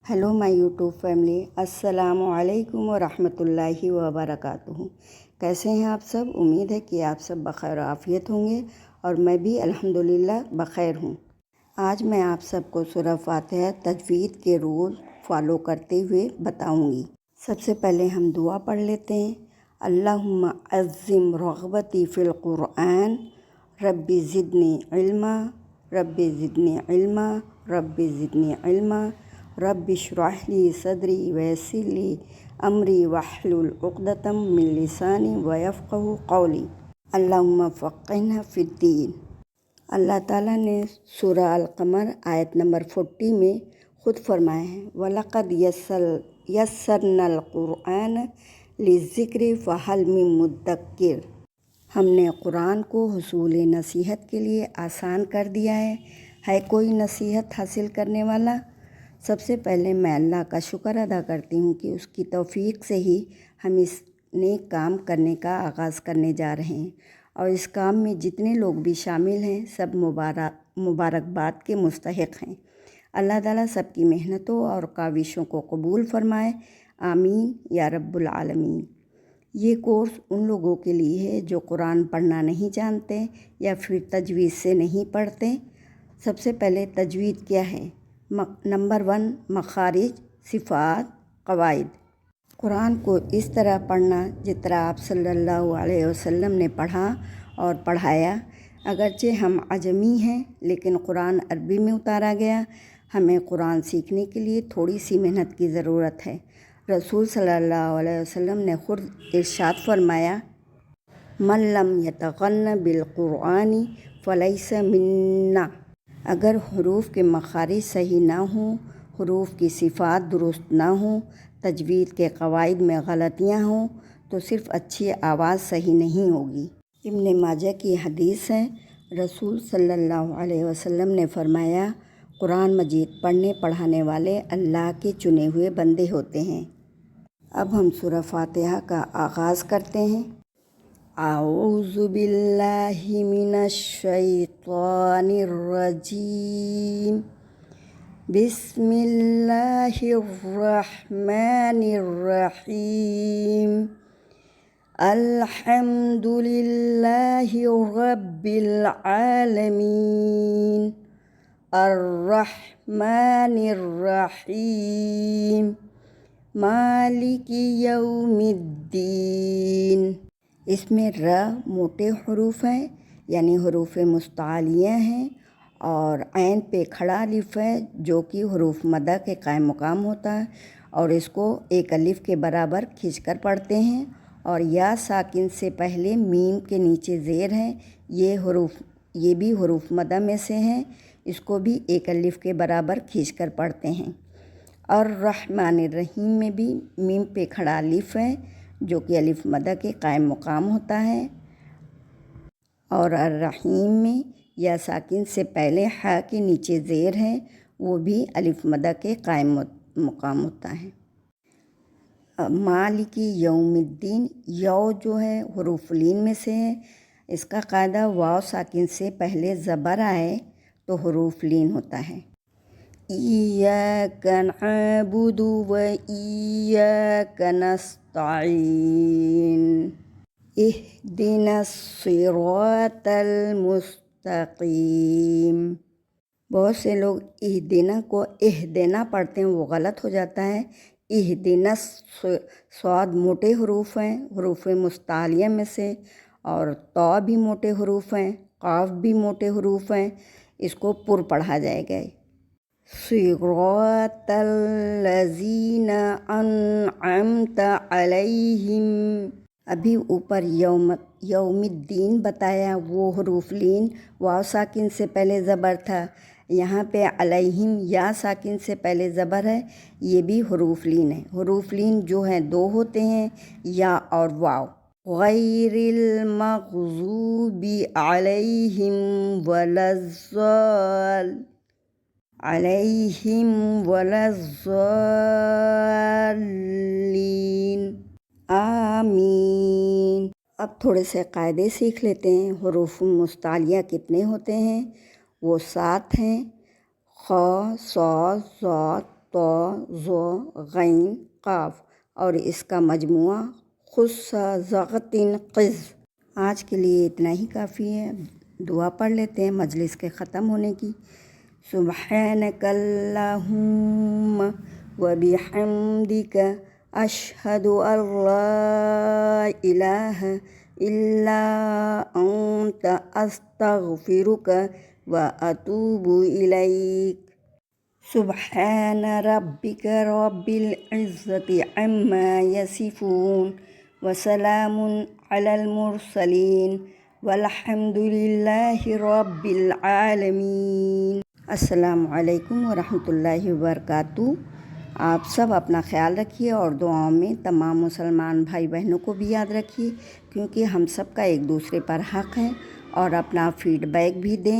Hello my YouTube family, अस्सलामु अलैकुम व रहमतुल्लाहि व बरकातुहू। कैसे हैं आप सब? उम्मीद है कि आप सब बख़ैर आफ़ियत होंगे और मैं भी अल्हम्दुलिल्लाह बख़ैर हूँ। आज मैं आप सबको सूरह फ़ातिहा तजवीद के रूल फॉलो करते हुए बताऊँगी। सबसे पहले हम दुआ पढ़ लेते हैं। अल्लाहुम्मा अज़्ज़िम रग़बती फ़िल क़ुरआन, रब्बी ज़िदनी इल्मा, रब्बी ज़िदनी इल्मा, रब्बी ज़िदनी इल्मा, रब्बि श्रह ली सदरी वयस्सिर ली अमरी वहलुल उक़दतम मिन लिसानी वयफ़क़हू क़ौली। अल्लाहुम्मा फ़क़्क़िहना फ़िद्दीन। अल्लाह ताला ने सूरह अल-क़मर आयत नंबर 40 में ख़ुद फरमाया है, वलक़द यस्सरनल क़ुरआन लिज़्ज़िक्रि फ़हल मिन मुद्दक्किर। हमने क़ुरान को हुसूल नसीहत के लिए आसान कर दिया है कोई नसीहत हासिल करने वाला? सबसे पहले मैं अल्लाह का शुक्र अदा करती हूँ कि उसकी तौफ़ीक़ से ही हम इस नेक काम करने का आगाज़ करने जा रहे हैं और इस काम में जितने लोग भी शामिल हैं सब मुबारकबाद के मुस्तहिक़ हैं। अल्लाह ताला सबकी मेहनतों और काविशों को कबूल फ़रमाए, आमीन या रब्बुल आलमीन। ये कोर्स उन लोगों के लिए है जो कुरान पढ़ना नहीं जानते या फिर तजवीज़ से नहीं पढ़ते। सबसे पहले तजवीद क्या है? नंबर 1, मखारिज, सिफ़ात, क़वाइद। कुरान को इस तरह पढ़ना जिस तरह आप सल्लल्लाहु अलैहि वसल्लम ने पढ़ा और पढ़ाया। अगरचे हम अजमी हैं लेकिन कुरान अरबी में उतारा गया। हमें कुरान सीखने के लिए थोड़ी सी मेहनत की ज़रूरत है। रसूल सल्लल्लाहु अलैहि वसल्लम ने खुद इरशाद फरमाया, मन लम यतग़न्न बिल क़ुरआनी फ़लैसा मिन्ना। अगर हुरूफ़ के मखारिज सही ना हों, हुरूफ़ की सिफ़ात दुरुस्त ना हों, तजवीद के क़वाइद में गलतियाँ हों तो सिर्फ़ अच्छी आवाज़ सही नहीं होगी। इब्न माजा की हदीस है, रसूल सल्लल्लाहु अलैहि वसल्लम ने फरमाया, कुरान मजीद पढ़ने पढ़ाने वाले अल्लाह के चुने हुए बंदे होते हैं। अब हम सूरह फ़ातिहा का आगाज़ करते हैं। आऊज़ु बिल्लाहि मिनश शैतानिर रजीम, बिस्मिल्लाहिर रहमानिर रहीम, अल्हम्दुलिल्लाहि रब्बिल आलमीन, अर्रहमानिर रहीम, मालिकी यौमिद्दीन। इसमें र मोटे हरूफ हैं यानी हरूफ मुस्तालिया हैं और ऐन पे खड़ा अलिफ है जो कि हरूफ मदा के कायम मुकाम होता है और इसको एक अलिफ के बराबर खींचकर पढ़ते हैं। और या साकिन से पहले मीम के नीचे ज़ेर है, ये भी हरूफ मदा में से हैं, इसको भी एक अलिफ के बराबर खींचकर पढ़ते हैं। और रहमानिर रहीम में भी मीम पे खड़ा अलिफ है जो कि अलिफ मदा के कायम मुकाम होता है। और अर्रहीम में या साकिन से पहले हा के नीचे ज़ेर है, वो भी अलिफ मदा के कायम मुकाम होता है। मालिकी यौमिद्दीन, यौ जो है हुरूफ लीन में से है। इसका कायदा वाव साकिन से पहले ज़बर आए तो हुरूफ लीन होता है। इय्याका नअबुदु व इय्याका नस्तईन, इहदिनस सिरातल मुस्तकीम। बहुत से लोग इहदिना को इहदिना पढ़ते हैं, वो गलत हो जाता है। इहदिनस स्वाद मोटे हरूफ हैं, हरूफ मुस्तालिया में से, और तौ भी मोटे हरूफ हैं, काफ भी मोटे हरूफ हैं, इसको पुर पढ़ा जाएगा। सिरातल लज़ीना अनअमता अलैहिम। अभी ऊपर यौमिद्दीन बताया, वो हरूफ लीन वाव साकिन से पहले ज़बर था। यहाँ पे अलैहिम या साकिन से पहले ज़बर है, ये भी हरूफ लीन है। हरूफ लीन जो हैं दो होते हैं, या और वाव। गैरिल मग़ज़ूबि अलैहिम वलज़्ज़ालिन, आमीन। अब थोड़े से कायदे सीख लेते हैं। हुरूफ मुस्तालिया कितने होते हैं? वो 7 हैं। ख, सौ, ज़, तो ज़ो गैन काफ اور اس کا مجموعہ خُسَّزَغْتِن قِز۔ آج کے لیے اتنا ہی کافی ہے، دعا پڑھ لیتے ہیں مجلس کے ختم ہونے کی۔ سبحانک اللہم وبحمدک اشہد ان لا الہ الا انت استغفرک واتوب الیک۔ سبحان ربک رب العزت عما یصفون وسلام علی المرسلین والحمد للہ رب العالمین۔ السلام علیکم ورحمۃ اللہ وبرکاتہ۔ آپ سب اپنا خیال رکھیے اور دعاؤں میں تمام مسلمان بھائی بہنوں کو بھی یاد رکھیے، کیونکہ ہم سب کا ایک دوسرے پر حق ہے، اور اپنا فیڈ بیک بھی دیں۔